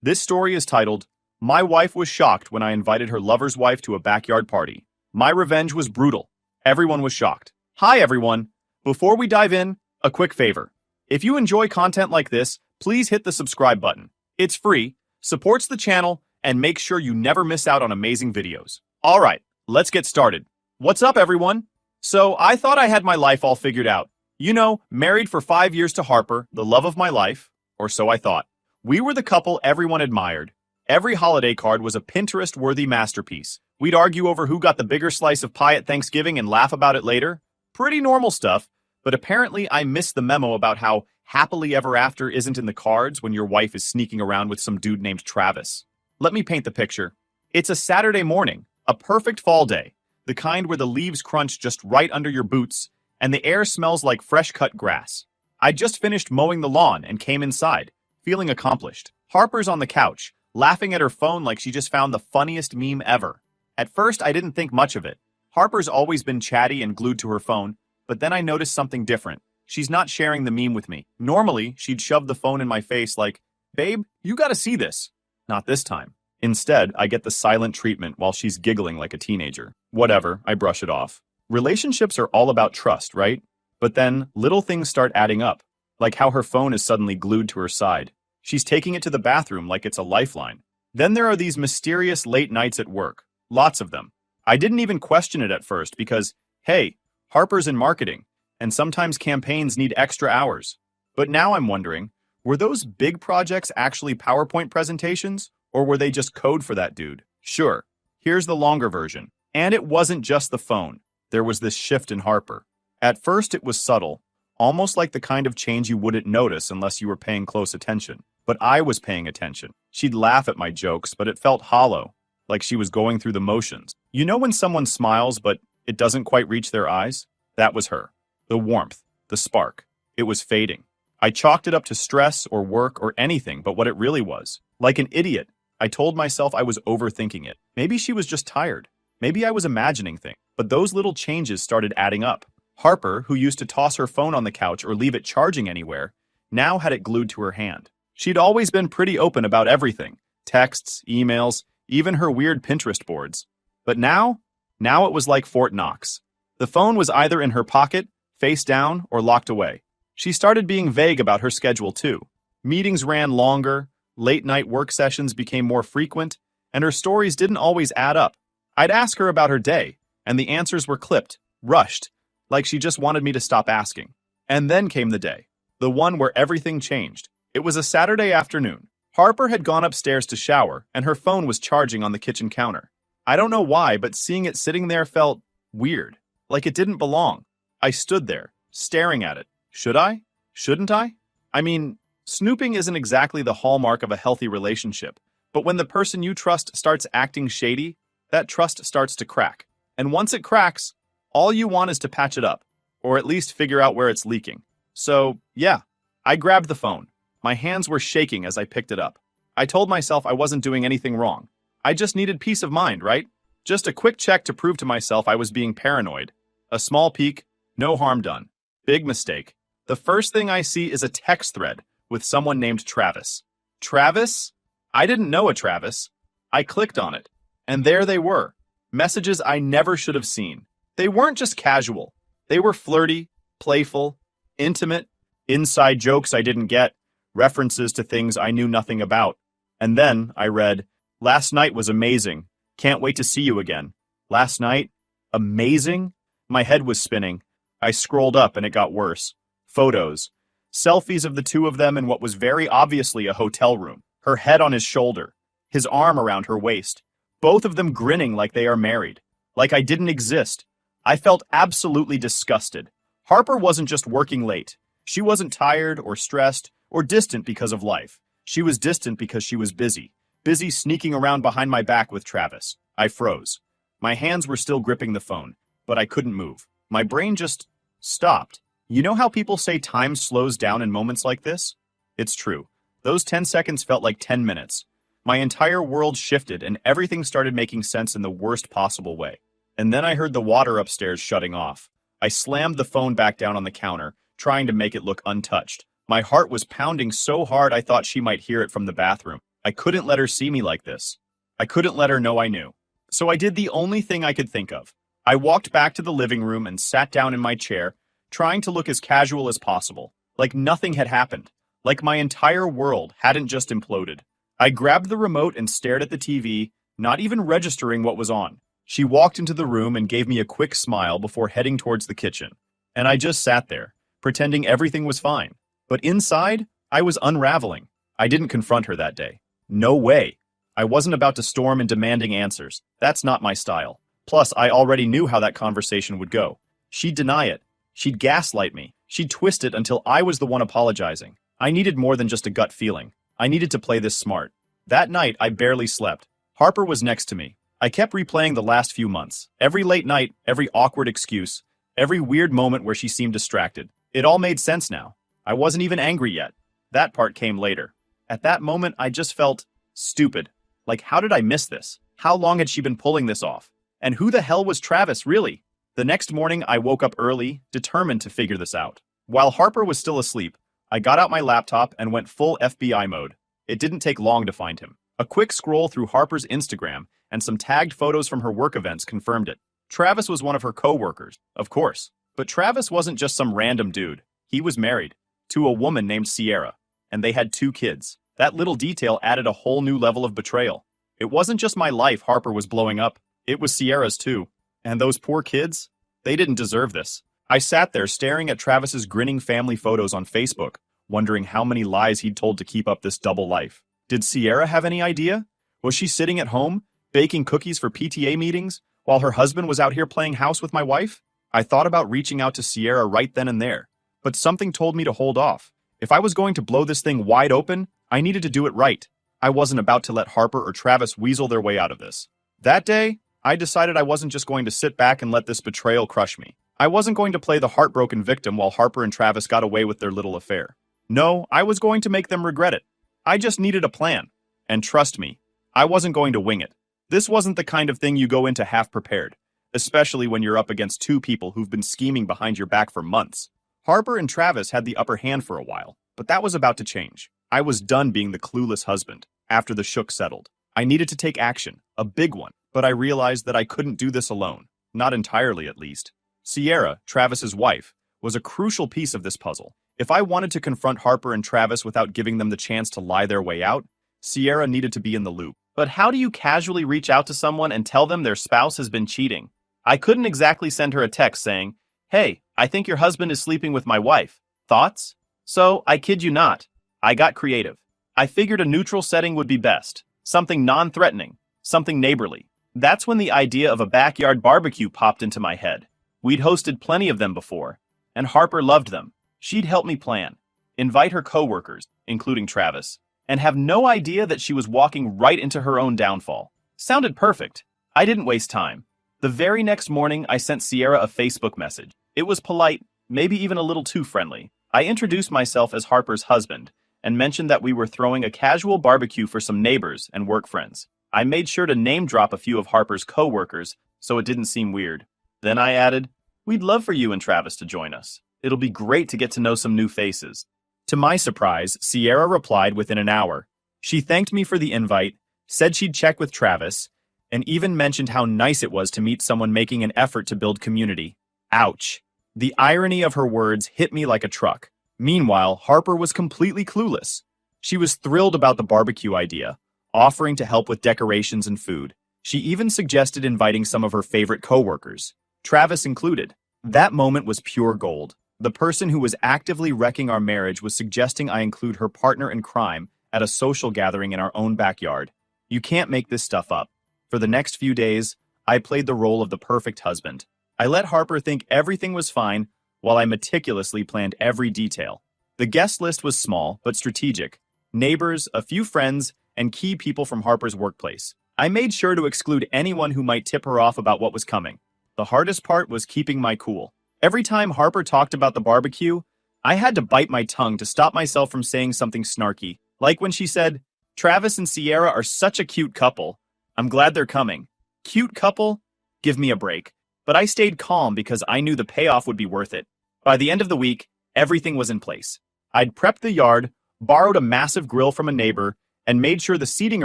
This story is titled, My Wife Was Shocked When I Invited Her Lover's Wife to a Backyard Party. My revenge was brutal. Everyone was shocked. Hi, everyone. Before we dive in, a quick favor. If you enjoy content like this, please hit the subscribe button. It's free, supports the channel, and makes sure you never miss out on amazing videos. All right, let's get started. What's up, everyone? So, I thought I had my life all figured out. You know, married for 5 years to Harper, the love of my life, or so I thought. We were the couple everyone admired. Every holiday card was a Pinterest-worthy masterpiece. We'd argue over who got the bigger slice of pie at Thanksgiving and laugh about it later. Pretty normal stuff, but apparently I missed the memo about how happily ever after isn't in the cards when your wife is sneaking around with some dude named Travis. Let me paint the picture. It's a Saturday morning, a perfect fall day, the kind where the leaves crunch just right under your boots, and the air smells like fresh-cut grass. I'd just finished mowing the lawn and came inside, feeling accomplished. Harper's on the couch, laughing at her phone like she just found the funniest meme ever. At first, I didn't think much of it. Harper's always been chatty and glued to her phone, but then I noticed something different. She's not sharing the meme with me. Normally, she'd shove the phone in my face like, "Babe, you gotta see this." Not this time. Instead, I get the silent treatment while she's giggling like a teenager. Whatever, I brush it off. Relationships are all about trust, right? But then, little things start adding up, like how her phone is suddenly glued to her side. She's taking it to the bathroom like it's a lifeline. Then there are these mysterious late nights at work. Lots of them. I didn't even question it at first because, hey, Harper's in marketing, and sometimes campaigns need extra hours. But now I'm wondering, were those big projects actually PowerPoint presentations, or were they just code for that dude? Sure, here's the longer version. And it wasn't just the phone. There was this shift in Harper. At first it was subtle, almost like the kind of change you wouldn't notice unless you were paying close attention. But I was paying attention. She'd laugh at my jokes, but it felt hollow, like she was going through the motions. You know when someone smiles, but it doesn't quite reach their eyes? That was her. The warmth, the spark. It was fading. I chalked it up to stress or work or anything but what it really was. Like an idiot, I told myself I was overthinking it. Maybe she was just tired. Maybe I was imagining things. But those little changes started adding up. Harper, who used to toss her phone on the couch or leave it charging anywhere, now had it glued to her hand. She'd always been pretty open about everything. Texts, emails, even her weird Pinterest boards. But now it was like Fort Knox. The phone was either in her pocket, face down, or locked away. She started being vague about her schedule too. Meetings ran longer, late-night work sessions became more frequent, and her stories didn't always add up. I'd ask her about her day, and the answers were clipped, rushed, like she just wanted me to stop asking. And then came the day, the one where everything changed. It was a Saturday afternoon. Harper had gone upstairs to shower, and her phone was charging on the kitchen counter. I don't know why, but seeing it sitting there felt weird, like it didn't belong. I stood there, staring at it. Should I? Shouldn't I? I mean, snooping isn't exactly the hallmark of a healthy relationship, but when the person you trust starts acting shady, that trust starts to crack. And once it cracks, all you want is to patch it up, or at least figure out where it's leaking. So, yeah, I grabbed the phone. My hands were shaking as I picked it up. I told myself I wasn't doing anything wrong. I just needed peace of mind, right? Just a quick check to prove to myself I was being paranoid. A small peek, no harm done. Big mistake. The first thing I see is a text thread with someone named Travis. Travis? I didn't know a Travis. I clicked on it, and there they were. Messages I never should have seen. They weren't just casual. They were flirty, playful, intimate, inside jokes I didn't get, references to things I knew nothing about. And then I read, "Last night was amazing. Can't wait to see you again." Last night? Amazing? My head was spinning. I scrolled up and it got worse. Photos. Selfies of the two of them in what was very obviously a hotel room. Her head on his shoulder. His arm around her waist. Both of them grinning like they are married. Like I didn't exist. I felt absolutely disgusted. Harper wasn't just working late. She wasn't tired or stressed or distant because of life. She was distant because she was busy. Busy sneaking around behind my back with Travis. I froze. My hands were still gripping the phone, but I couldn't move. My brain just stopped. You know how people say time slows down in moments like this? It's true. Those 10 seconds felt like 10 minutes. My entire world shifted and everything started making sense in the worst possible way. And then I heard the water upstairs shutting off. I slammed the phone back down on the counter, trying to make it look untouched. My heart was pounding so hard I thought she might hear it from the bathroom. I couldn't let her see me like this. I couldn't let her know I knew. So I did the only thing I could think of. I walked back to the living room and sat down in my chair, trying to look as casual as possible, like nothing had happened, like my entire world hadn't just imploded. I grabbed the remote and stared at the TV, not even registering what was on. She walked into the room and gave me a quick smile before heading towards the kitchen. And I just sat there, pretending everything was fine. But inside, I was unraveling. I didn't confront her that day. No way. I wasn't about to storm and demanding answers. That's not my style. Plus, I already knew how that conversation would go. She'd deny it. She'd gaslight me. She'd twist it until I was the one apologizing. I needed more than just a gut feeling. I needed to play this smart. That night, I barely slept. Harper was next to me. I kept replaying the last few months. Every late night, every awkward excuse, every weird moment where she seemed distracted. It all made sense now. I wasn't even angry yet. That part came later. At that moment, I just felt stupid. Like, how did I miss this? How long had she been pulling this off? And who the hell was Travis, really? The next morning, I woke up early, determined to figure this out. While Harper was still asleep, I got out my laptop and went full FBI mode. It didn't take long to find him. A quick scroll through Harper's Instagram and some tagged photos from her work events confirmed it. Travis was one of her co-workers, of course. But Travis wasn't just some random dude. He was married to a woman named Sierra, and they had 2 kids. That little detail added a whole new level of betrayal. It wasn't just my life Harper was blowing up. It was Sierra's too. And those poor kids? They didn't deserve this. I sat there staring at Travis's grinning family photos on Facebook, wondering how many lies he'd told to keep up this double life. Did Sierra have any idea? Was she sitting at home, baking cookies for PTA meetings, while her husband was out here playing house with my wife? I thought about reaching out to Sierra right then and there, but something told me to hold off. If I was going to blow this thing wide open, I needed to do it right. I wasn't about to let Harper or Travis weasel their way out of this. That day, I decided I wasn't just going to sit back and let this betrayal crush me. I wasn't going to play the heartbroken victim while Harper and Travis got away with their little affair. No, I was going to make them regret it. I just needed a plan. And trust me, I wasn't going to wing it. This wasn't the kind of thing you go into half prepared, especially when you're up against 2 people who've been scheming behind your back for months. Harper and Travis had the upper hand for a while, but that was about to change. I was done being the clueless husband after the shook settled. I needed to take action, a big one, but I realized that I couldn't do this alone, not entirely at least. Sierra, Travis's wife, was a crucial piece of this puzzle. If I wanted to confront Harper and Travis without giving them the chance to lie their way out, Sierra needed to be in the loop. But how do you casually reach out to someone and tell them their spouse has been cheating? I couldn't exactly send her a text saying, "Hey, I think your husband is sleeping with my wife. Thoughts?" So, I kid you not, I got creative. I figured a neutral setting would be best. Something non-threatening, something neighborly. That's when the idea of a backyard barbecue popped into my head. We'd hosted plenty of them before, and Harper loved them. She'd help me plan, invite her coworkers, including Travis, and have no idea that she was walking right into her own downfall. Sounded perfect. I didn't waste time. The very next morning, I sent Sierra a Facebook message. It was polite, maybe even a little too friendly. I introduced myself as Harper's husband and mentioned that we were throwing a casual barbecue for some neighbors and work friends. I made sure to name drop a few of Harper's co-workers so it didn't seem weird. Then I added, "We'd love for you and Travis to join us. It'll be great to get to know some new faces." To my surprise, Sierra replied within an hour. She thanked me for the invite, said she'd check with Travis, and even mentioned how nice it was to meet someone making an effort to build community. Ouch. The irony of her words hit me like a truck. Meanwhile, Harper was completely clueless. She was thrilled about the barbecue idea, offering to help with decorations and food. She even suggested inviting some of her favorite coworkers, Travis included. That moment was pure gold. The person who was actively wrecking our marriage was suggesting I include her partner in crime at a social gathering in our own backyard. You can't make this stuff up. For the next few days, I played the role of the perfect husband. I let Harper think everything was fine while I meticulously planned every detail. The guest list was small but strategic. Neighbors, a few friends, and key people from Harper's workplace. I made sure to exclude anyone who might tip her off about what was coming. The hardest part was keeping my cool. Every time Harper talked about the barbecue, I had to bite my tongue to stop myself from saying something snarky, like when she said, "Travis and Sierra are such a cute couple. I'm glad they're coming." Cute couple? Give me a break. But I stayed calm because I knew the payoff would be worth it. By the end of the week, everything was in place. I'd prepped the yard, borrowed a massive grill from a neighbor, and made sure the seating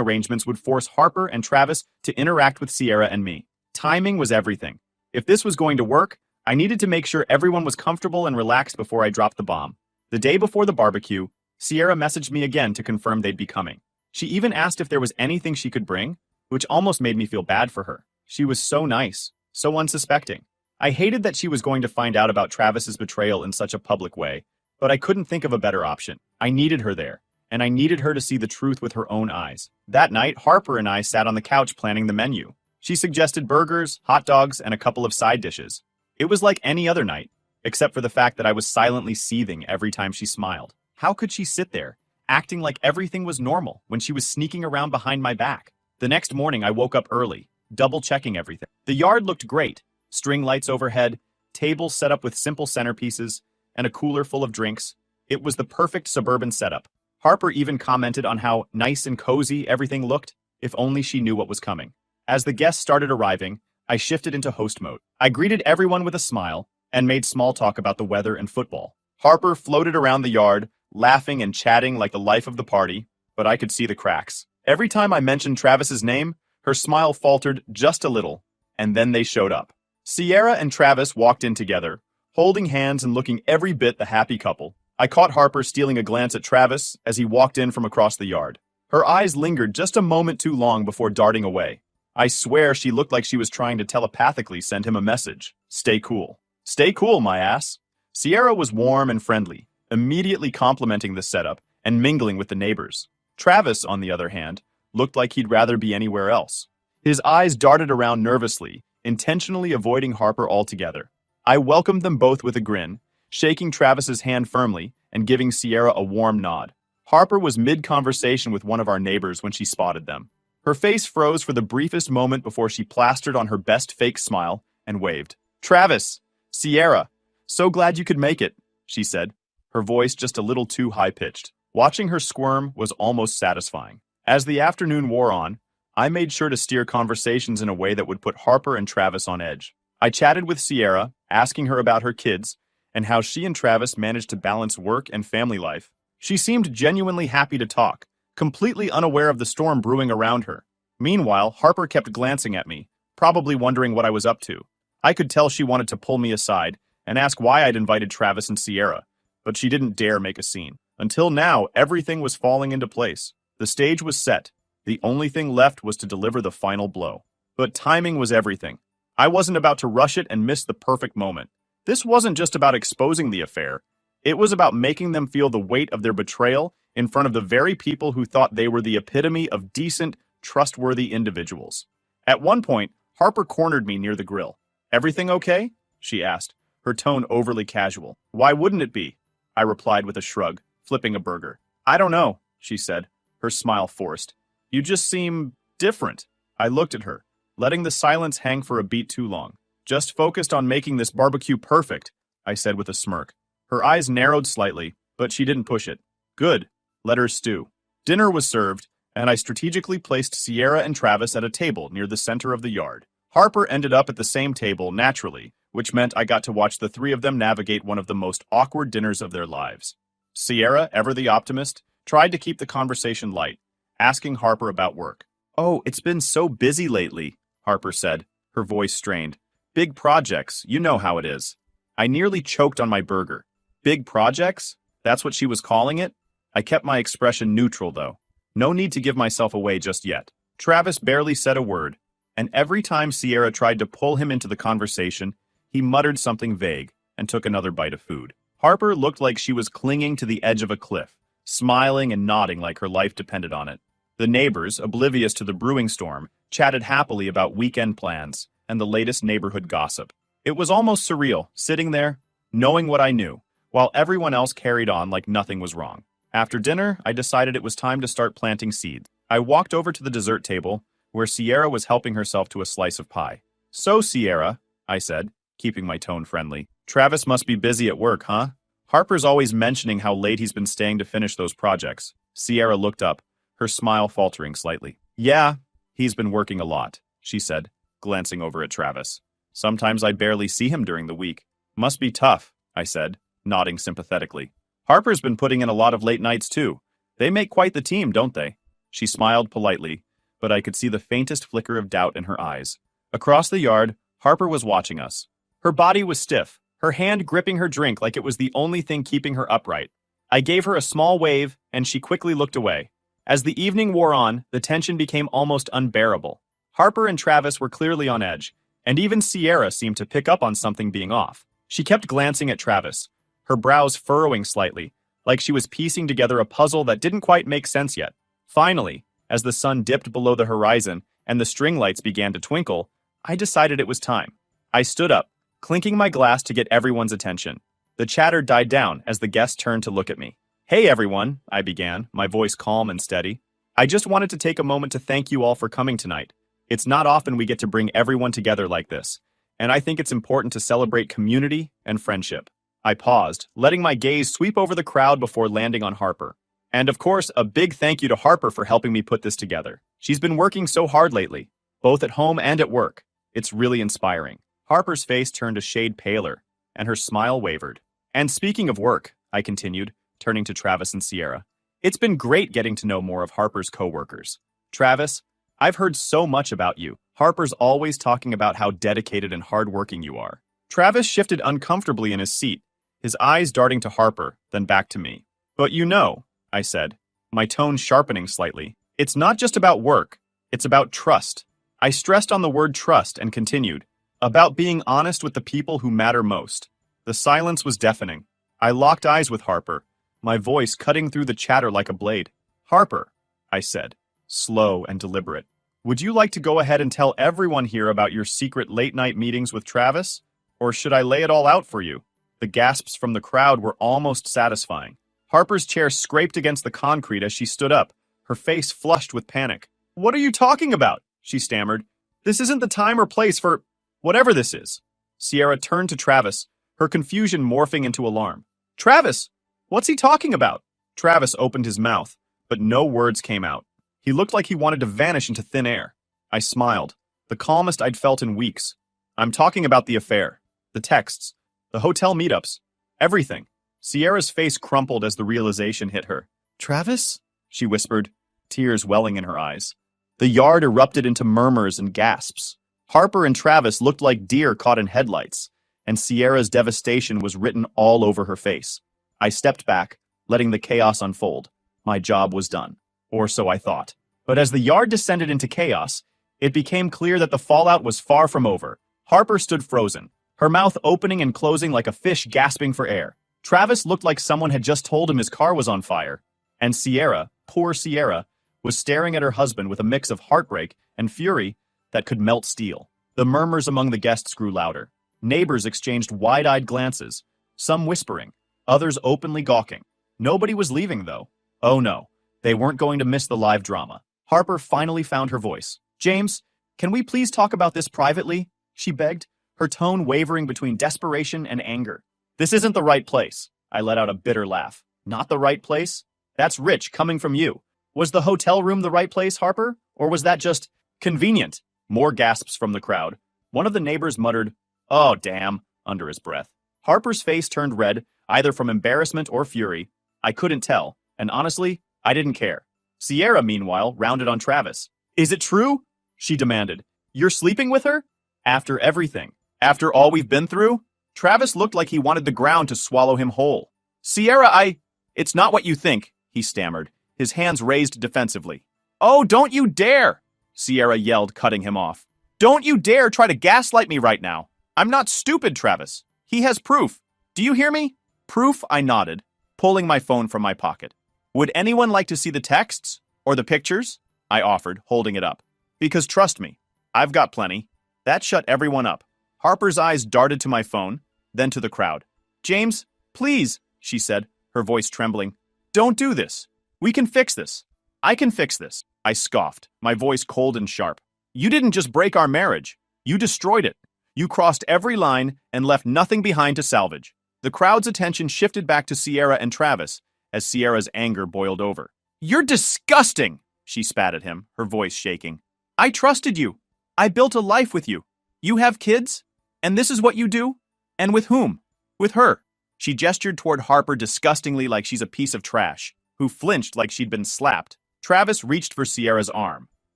arrangements would force Harper and Travis to interact with Sierra and me. Timing was everything. If this was going to work, I needed to make sure everyone was comfortable and relaxed before I dropped the bomb. The day before the barbecue, Sierra messaged me again to confirm they'd be coming. She even asked if there was anything she could bring, which almost made me feel bad for her. She was so nice, so unsuspecting. I hated that she was going to find out about Travis's betrayal in such a public way, but I couldn't think of a better option. I needed her there, and I needed her to see the truth with her own eyes. That night, Harper and I sat on the couch planning the menu. She suggested burgers, hot dogs, and a couple of side dishes. It was like any other night, except for the fact that I was silently seething every time she smiled. How could she sit there, acting like everything was normal when she was sneaking around behind my back? The next morning, I woke up early, double-checking everything. The yard looked great. String lights overhead, tables set up with simple centerpieces, and a cooler full of drinks. It was the perfect suburban setup. Harper even commented on how nice and cozy everything looked, if only she knew what was coming. As the guests started arriving, I shifted into host mode. I greeted everyone with a smile and made small talk about the weather and football. Harper floated around the yard, laughing and chatting like the life of the party, but I could see the cracks. Every time I mentioned Travis's name, her smile faltered just a little, and then they showed up. Sierra and Travis walked in together, holding hands and looking every bit the happy couple. I caught Harper stealing a glance at Travis as he walked in from across the yard. Her eyes lingered just a moment too long before darting away. I swear she looked like she was trying to telepathically send him a message. Stay cool. Stay cool, my ass. Sierra was warm and friendly, immediately complimenting the setup and mingling with the neighbors. Travis, on the other hand, looked like he'd rather be anywhere else. His eyes darted around nervously, intentionally avoiding Harper altogether. I welcomed them both with a grin, shaking Travis's hand firmly and giving Sierra a warm nod. Harper was mid-conversation with one of our neighbors when she spotted them. Her face froze for the briefest moment before she plastered on her best fake smile and waved. Travis! Sierra! So glad you could make it, she said, her voice just a little too high-pitched. Watching her squirm was almost satisfying. As the afternoon wore on, I made sure to steer conversations in a way that would put Harper and Travis on edge. I chatted with Sierra, asking her about her kids and how she and Travis managed to balance work and family life. She seemed genuinely happy to talk, completely unaware of the storm brewing around her. Meanwhile, Harper kept glancing at me, probably wondering what I was up to. I could tell she wanted to pull me aside and ask why I'd invited Travis and Sierra, but she didn't dare make a scene. Until now, everything was falling into place. The stage was set. The only thing left was to deliver the final blow. But timing was everything. I wasn't about to rush it and miss the perfect moment. This wasn't just about exposing the affair. It was about making them feel the weight of their betrayal in front of the very people who thought they were the epitome of decent, trustworthy individuals. At one point, Harper cornered me near the grill. "Everything okay?" she asked, her tone overly casual. "Why wouldn't it be?" I replied with a shrug, flipping a burger. "I don't know," she said, her smile forced. "You just seem different." I looked at her, letting the silence hang for a beat too long. "Just focused on making this barbecue perfect," I said with a smirk. Her eyes narrowed slightly, but she didn't push it. "Good. Let her stew." Dinner was served, and I strategically placed Sierra and Travis at a table near the center of the yard. Harper ended up at the same table naturally, which meant I got to watch the three of them navigate one of the most awkward dinners of their lives. Sierra, ever the optimist, tried to keep the conversation light, asking Harper about work. "Oh, it's been so busy lately," Harper said, her voice strained. "Big projects, you know how it is." I nearly choked on my burger. Big projects? That's what she was calling it? I kept my expression neutral, though. No need to give myself away just yet. Travis barely said a word, and every time Sierra tried to pull him into the conversation, he muttered something vague and took another bite of food. Harper looked like she was clinging to the edge of a cliff, smiling and nodding like her life depended on it. The neighbors, oblivious to the brewing storm, chatted happily about weekend plans and the latest neighborhood gossip. It was almost surreal, sitting there, knowing what I knew, while everyone else carried on like nothing was wrong. After dinner, I decided it was time to start planting seeds. I walked over to the dessert table, where Sierra was helping herself to a slice of pie. "So, Sierra," I said, keeping my tone friendly, "Travis must be busy at work, huh? Harper's always mentioning how late he's been staying to finish those projects." Sierra looked up, her smile faltering slightly. "Yeah, he's been working a lot," she said, glancing over at Travis. "Sometimes I barely see him during the week. Must be tough," I said, nodding sympathetically. "Harper's been putting in a lot of late nights too. They make quite the team, don't they?" She smiled politely, but I could see the faintest flicker of doubt in her eyes. Across the yard, Harper was watching us. Her body was stiff, her hand gripping her drink like it was the only thing keeping her upright. I gave her a small wave, and she quickly looked away. As the evening wore on, the tension became almost unbearable. Harper and Travis were clearly on edge, and even Sierra seemed to pick up on something being off. She kept glancing at Travis, her brows furrowing slightly, like she was piecing together a puzzle that didn't quite make sense yet. Finally, as the sun dipped below the horizon and the string lights began to twinkle, I decided it was time. I stood up, clinking my glass to get everyone's attention. The chatter died down as the guests turned to look at me. "Hey everyone," I began, my voice calm and steady. "I just wanted to take a moment to thank you all for coming tonight. It's not often we get to bring everyone together like this, and I think it's important to celebrate community and friendship." I paused, letting my gaze sweep over the crowd before landing on Harper. And of course, a big thank you to Harper for helping me put this together. She's been working so hard lately, both at home and at work. It's really inspiring. Harper's face turned a shade paler, and her smile wavered. "And speaking of work," I continued, turning to Travis and Sierra, "it's been great getting to know more of Harper's co-workers. Travis, I've heard so much about you. Harper's always talking about how dedicated and hardworking you are." Travis shifted uncomfortably in his seat, his eyes darting to Harper, then back to me. "But you know," I said, my tone sharpening slightly, "it's not just about work, it's about trust." I stressed on the word trust and continued, "About being honest with the people who matter most." The silence was deafening. I locked eyes with Harper, my voice cutting through the chatter like a blade. "Harper," I said, slow and deliberate, "would you like to go ahead and tell everyone here about your secret late-night meetings with Travis? Or should I lay it all out for you?" The gasps from the crowd were almost satisfying. Harper's chair scraped against the concrete as she stood up, her face flushed with panic. "What are you talking about?" she stammered. "This isn't the time or place for whatever this is." Sierra turned to Travis, her confusion morphing into alarm. "Travis, what's he talking about?" Travis opened his mouth, but no words came out. He looked like he wanted to vanish into thin air. I smiled, the calmest I'd felt in weeks. "I'm talking about the affair, the texts, the hotel meetups, everything." Sierra's face crumpled as the realization hit her. "Travis?" she whispered, tears welling in her eyes. The yard erupted into murmurs and gasps. Harper and Travis looked like deer caught in headlights, and Sierra's devastation was written all over her face. I stepped back, letting the chaos unfold. My job was done. Or so I thought. But as the yard descended into chaos, it became clear that the fallout was far from over. Harper stood frozen, her mouth opening and closing like a fish gasping for air. Travis looked like someone had just told him his car was on fire. And Sierra, poor Sierra, was staring at her husband with a mix of heartbreak and fury that could melt steel. The murmurs among the guests grew louder. Neighbors exchanged wide-eyed glances, some whispering, others openly gawking. Nobody was leaving, though. Oh no, they weren't going to miss the live drama. Harper finally found her voice. "James, can we please talk about this privately?" she begged, her tone wavering between desperation and anger. "This isn't the right place." I let out a bitter laugh. "Not the right place? That's rich coming from you. Was the hotel room the right place, Harper? Or was that just convenient?" More gasps from the crowd. One of the neighbors muttered, "Oh, damn," under his breath. Harper's face turned red, either from embarrassment or fury. I couldn't tell, and honestly, I didn't care. Sierra, meanwhile, rounded on Travis. "Is it true?" she demanded. "You're sleeping with her? After everything? After all we've been through?" Travis looked like he wanted the ground to swallow him whole. "Sierra, It's not what you think," he stammered, his hands raised defensively. "Oh, don't you dare!" Sierra yelled, cutting him off. "Don't you dare try to gaslight me right now. I'm not stupid, Travis. He has proof. Do you hear me?" "Proof?" I nodded, pulling my phone from my pocket. "Would anyone like to see the texts? Or the pictures?" I offered, holding it up. "Because trust me, I've got plenty." That shut everyone up. Harper's eyes darted to my phone, then to the crowd. "James, please," she said, her voice trembling. "Don't do this. We can fix this. I can fix this." I scoffed, my voice cold and sharp. "You didn't just break our marriage. You destroyed it. You crossed every line and left nothing behind to salvage." The crowd's attention shifted back to Sierra and Travis as Sierra's anger boiled over. "You're disgusting," she spat at him, her voice shaking. "I trusted you. I built a life with you. You have kids? And this is what you do? And with whom? With her." She gestured toward Harper disgustingly like she's a piece of trash, who flinched like she'd been slapped. Travis reached for Sierra's arm,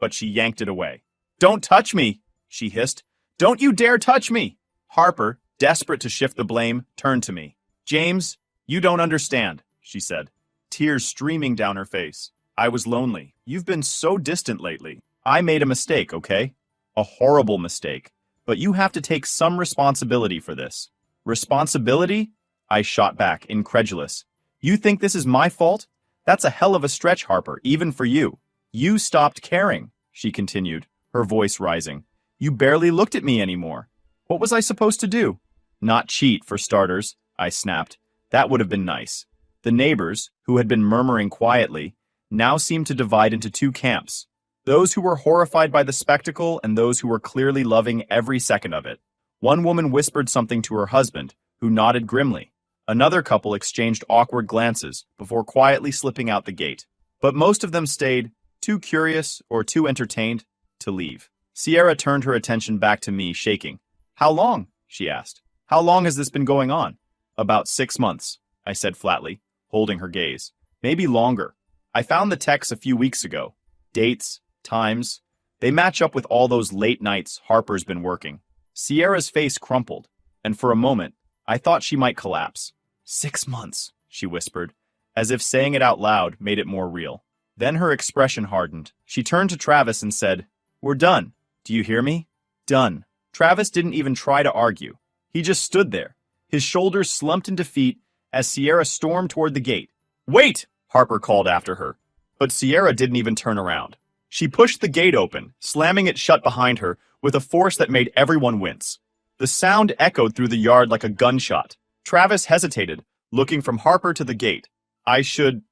but she yanked it away. "Don't touch me," she hissed. "Don't you dare touch me!" Harper, desperate to shift the blame, turned to me. "James, you don't understand," she said, tears streaming down her face. "I was lonely. You've been so distant lately. I made a mistake, okay? A horrible mistake. But you have to take some responsibility for this." "Responsibility?" I shot back, incredulous. "You think this is my fault? That's a hell of a stretch, Harper, even for you." "You stopped caring," she continued, her voice rising. "You barely looked at me anymore. What was I supposed to do?" "Not cheat, for starters," I snapped. That would have been nice. The neighbors, who had been murmuring quietly, now seemed to divide into two camps. Those who were horrified by the spectacle and those who were clearly loving every second of it. One woman whispered something to her husband, who nodded grimly. Another couple exchanged awkward glances before quietly slipping out the gate. But most of them stayed, too curious or too entertained, to leave. Sierra turned her attention back to me, shaking. "How long?" she asked. "How long has this been going on?" "About 6 months," I said flatly, holding her gaze. "Maybe longer. I found the texts a few weeks ago. Dates, times. They match up with all those late nights Harper's been working." Sierra's face crumpled, and for a moment, I thought she might collapse. 6 months, she whispered, as if saying it out loud made it more real. Then her expression hardened. She turned to Travis and said, "We're done. Do you hear me? Done." Travis didn't even try to argue. He just stood there, his shoulders slumped in defeat as Sierra stormed toward the gate. "Wait!" Harper called after her. But Sierra didn't even turn around. She pushed the gate open, slamming it shut behind her with a force that made everyone wince. The sound echoed through the yard like a gunshot. Travis hesitated, looking from Harper to the gate. I should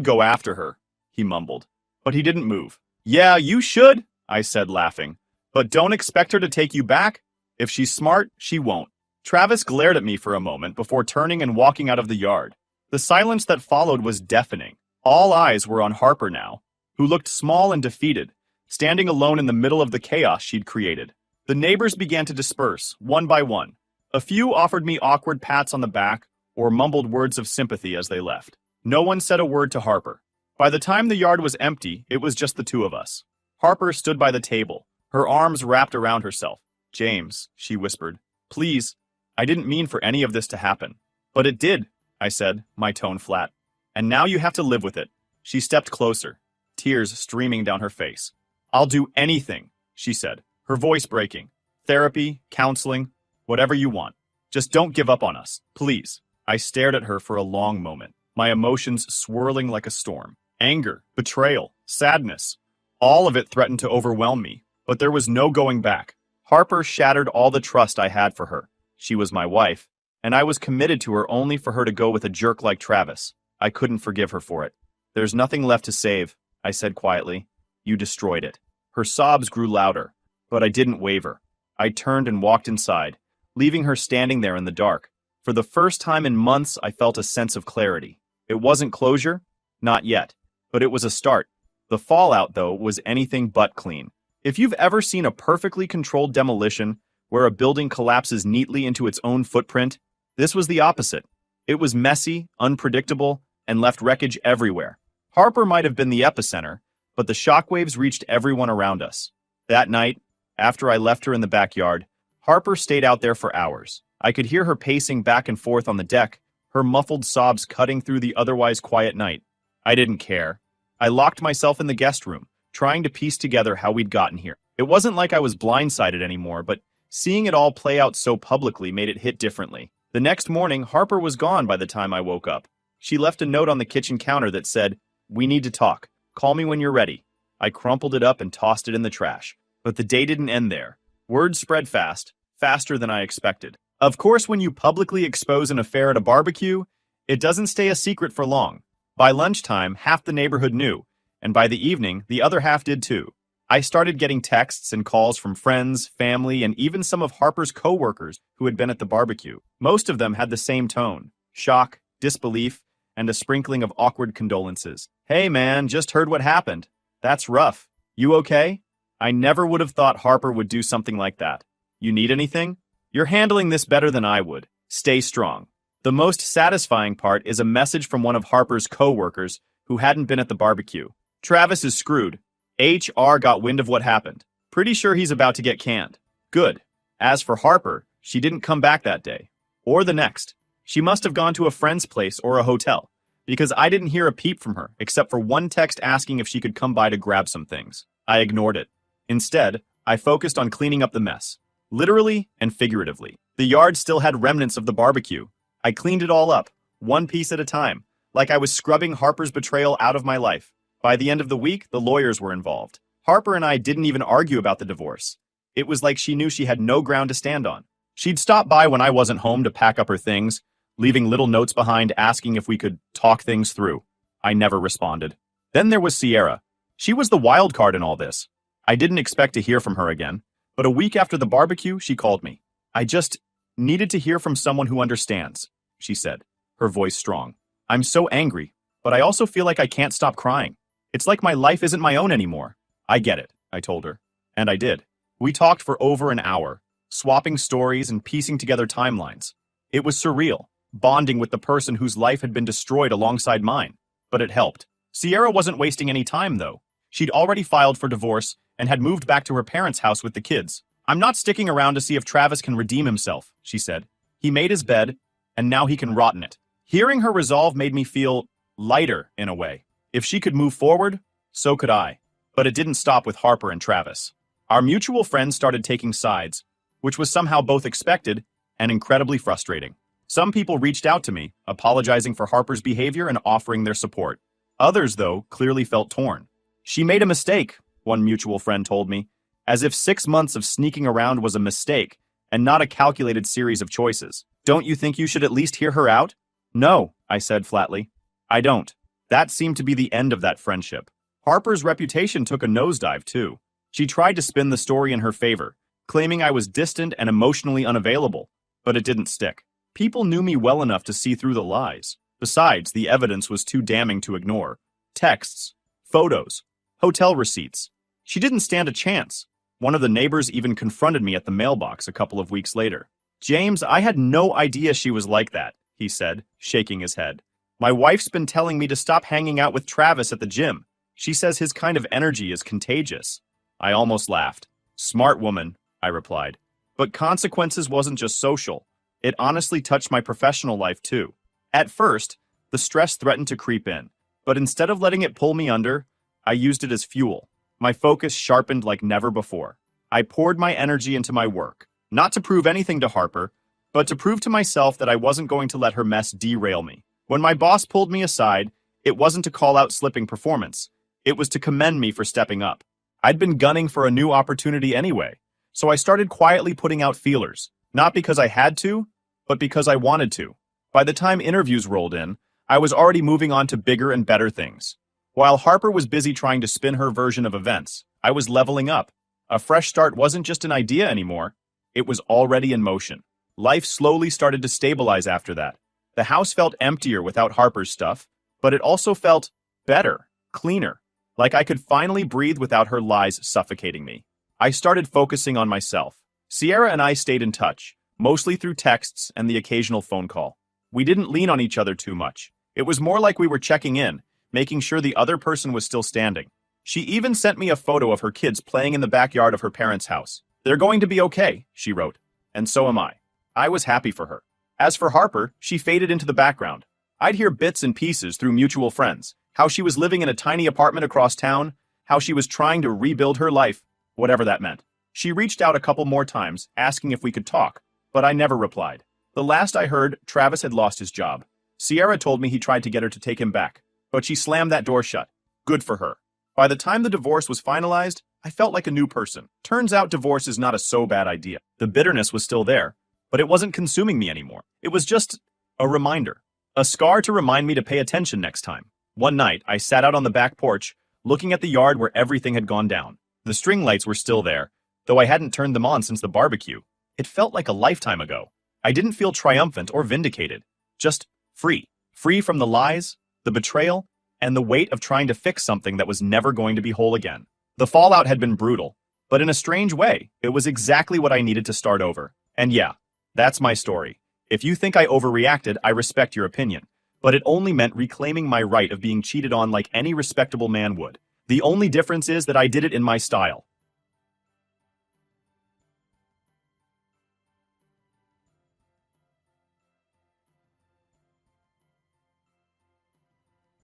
go after her," he mumbled. But he didn't move. "Yeah, you should," I said, laughing. "But don't expect her to take you back. If she's smart, she won't." Travis glared at me for a moment before turning and walking out of the yard. The silence that followed was deafening. All eyes were on Harper now, who looked small and defeated, standing alone in the middle of the chaos she'd created. The neighbors began to disperse, one by one. A few offered me awkward pats on the back or mumbled words of sympathy as they left. No one said a word to Harper. By the time the yard was empty, it was just the two of us. Harper stood by the table, her arms wrapped around herself. "James," she whispered, "please, I didn't mean for any of this to happen." "But it did," I said, my tone flat. "And now you have to live with it." She stepped closer, tears streaming down her face. "I'll do anything," she said, her voice breaking. "Therapy, counseling, whatever you want. Just don't give up on us, please." I stared at her for a long moment, my emotions swirling like a storm. Anger, betrayal, sadness. All of it threatened to overwhelm me, but there was no going back. Harper shattered all the trust I had for her. She was my wife, and I was committed to her only for her to go with a jerk like Travis. I couldn't forgive her for it. "There's nothing left to save," I said quietly. "You destroyed it." Her sobs grew louder, but I didn't waver. I turned and walked inside, leaving her standing there in the dark. For the first time in months, I felt a sense of clarity. It wasn't closure, not yet, but it was a start. The fallout, though, was anything but clean. If you've ever seen a perfectly controlled demolition where a building collapses neatly into its own footprint, this was the opposite. It was messy, unpredictable, and left wreckage everywhere. Harper might have been the epicenter, but the shockwaves reached everyone around us. That night, after I left her in the backyard, Harper stayed out there for hours. I could hear her pacing back and forth on the deck, her muffled sobs cutting through the otherwise quiet night. I didn't care. I locked myself in the guest room, trying to piece together how we'd gotten here. It wasn't like I was blindsided anymore, but seeing it all play out so publicly made it hit differently. The next morning, Harper was gone by the time I woke up. She left a note on the kitchen counter that said, "We need to talk. Call me when you're ready." I crumpled it up and tossed it in the trash. But the day didn't end there. Word spread fast, faster than I expected. Of course, when you publicly expose an affair at a barbecue, it doesn't stay a secret for long. By lunchtime, half the neighborhood knew, and by the evening, the other half did too. I started getting texts and calls from friends, family, and even some of Harper's coworkers who had been at the barbecue. Most of them had the same tone: shock, disbelief, and a sprinkling of awkward condolences. "Hey man, just heard what happened. That's rough. You okay?" I never would have thought Harper would do something like that. "You need anything? You're handling this better than I would. Stay strong." The most satisfying part is a message from one of Harper's co-workers who hadn't been at the barbecue. Travis is screwed. HR got wind of what happened. Pretty sure he's about to get canned. Good. As for Harper, she didn't come back that day. Or the next. She must have gone to a friend's place or a hotel, because I didn't hear a peep from her except for one text asking if she could come by to grab some things. I ignored it. Instead, I focused on cleaning up the mess. Literally and figuratively. The yard still had remnants of the barbecue. I cleaned it all up, one piece at a time, like I was scrubbing Harper's betrayal out of my life. By the end of the week, the lawyers were involved. Harper and I didn't even argue about the divorce. It was like she knew she had no ground to stand on. She'd stop by when I wasn't home to pack up her things, leaving little notes behind asking if we could talk things through. I never responded. Then there was Sierra. She was the wild card in all this. I didn't expect to hear from her again, but a week after the barbecue, she called me. I just needed to hear from someone who understands, she said, her voice strong. I'm so angry, but I also feel like I can't stop crying. It's like my life isn't my own anymore. I get it, I told her. And I did. We talked for over an hour, swapping stories and piecing together timelines. It was surreal, bonding with the person whose life had been destroyed alongside mine. But it helped. Sierra wasn't wasting any time, though. She'd already filed for divorce and had moved back to her parents' house with the kids. I'm not sticking around to see if Travis can redeem himself, she said. He made his bed, and now he can rot in it. Hearing her resolve made me feel lighter in a way. If she could move forward, so could I. But it didn't stop with Harper and Travis. Our mutual friends started taking sides, which was somehow both expected and incredibly frustrating. Some people reached out to me, apologizing for Harper's behavior and offering their support. Others, though, clearly felt torn. She made a mistake, one mutual friend told me, as if 6 months of sneaking around was a mistake and not a calculated series of choices. Don't you think you should at least hear her out? No, I said flatly. I don't. That seemed to be the end of that friendship. Harper's reputation took a nosedive, too. She tried to spin the story in her favor, claiming I was distant and emotionally unavailable, but it didn't stick. People knew me well enough to see through the lies. Besides, the evidence was too damning to ignore. Texts, photos, hotel receipts. She didn't stand a chance. One of the neighbors even confronted me at the mailbox a couple of weeks later. James, I had no idea she was like that, he said, shaking his head. My wife's been telling me to stop hanging out with Travis at the gym. She says his kind of energy is contagious. I almost laughed. Smart woman, I replied. But consequences wasn't just social. It honestly touched my professional life too. At first, the stress threatened to creep in, but instead of letting it pull me under, I used it as fuel. My focus sharpened like never before. I poured my energy into my work, not to prove anything to Harper, but to prove to myself that I wasn't going to let her mess derail me. When my boss pulled me aside, it wasn't to call out slipping performance. It was to commend me for stepping up. I'd been gunning for a new opportunity anyway, so I started quietly putting out feelers, not because I had to, but because I wanted to. By the time interviews rolled in, I was already moving on to bigger and better things. While Harper was busy trying to spin her version of events, I was leveling up. A fresh start wasn't just an idea anymore, it was already in motion. Life slowly started to stabilize after that. The house felt emptier without Harper's stuff, but it also felt better, cleaner, like I could finally breathe without her lies suffocating me. I started focusing on myself. Sierra and I stayed in touch, mostly through texts and the occasional phone call. We didn't lean on each other too much. It was more like we were checking in, making sure the other person was still standing. She even sent me a photo of her kids playing in the backyard of her parents' house. They're going to be okay, she wrote. And so am I. I was happy for her. As for Harper, she faded into the background. I'd hear bits and pieces through mutual friends, how she was living in a tiny apartment across town, how she was trying to rebuild her life, whatever that meant. She reached out a couple more times, asking if we could talk, but I never replied. The last I heard, Travis had lost his job. Sierra told me he tried to get her to take him back, but she slammed that door shut. Good for her. By the time the divorce was finalized, I felt like a new person. Turns out divorce is not a so bad idea. The bitterness was still there, but it wasn't consuming me anymore. It was just a reminder. A scar to remind me to pay attention next time. One night, I sat out on the back porch, looking at the yard where everything had gone down. The string lights were still there, though I hadn't turned them on since the barbecue. It felt like a lifetime ago. I didn't feel triumphant or vindicated. Just free. Free from the lies, the betrayal, and the weight of trying to fix something that was never going to be whole again. The fallout had been brutal, but in a strange way, it was exactly what I needed to start over. And yeah, that's my story. If you think I overreacted, I respect your opinion. But it only meant reclaiming my right of being cheated on like any respectable man would. The only difference is that I did it in my style.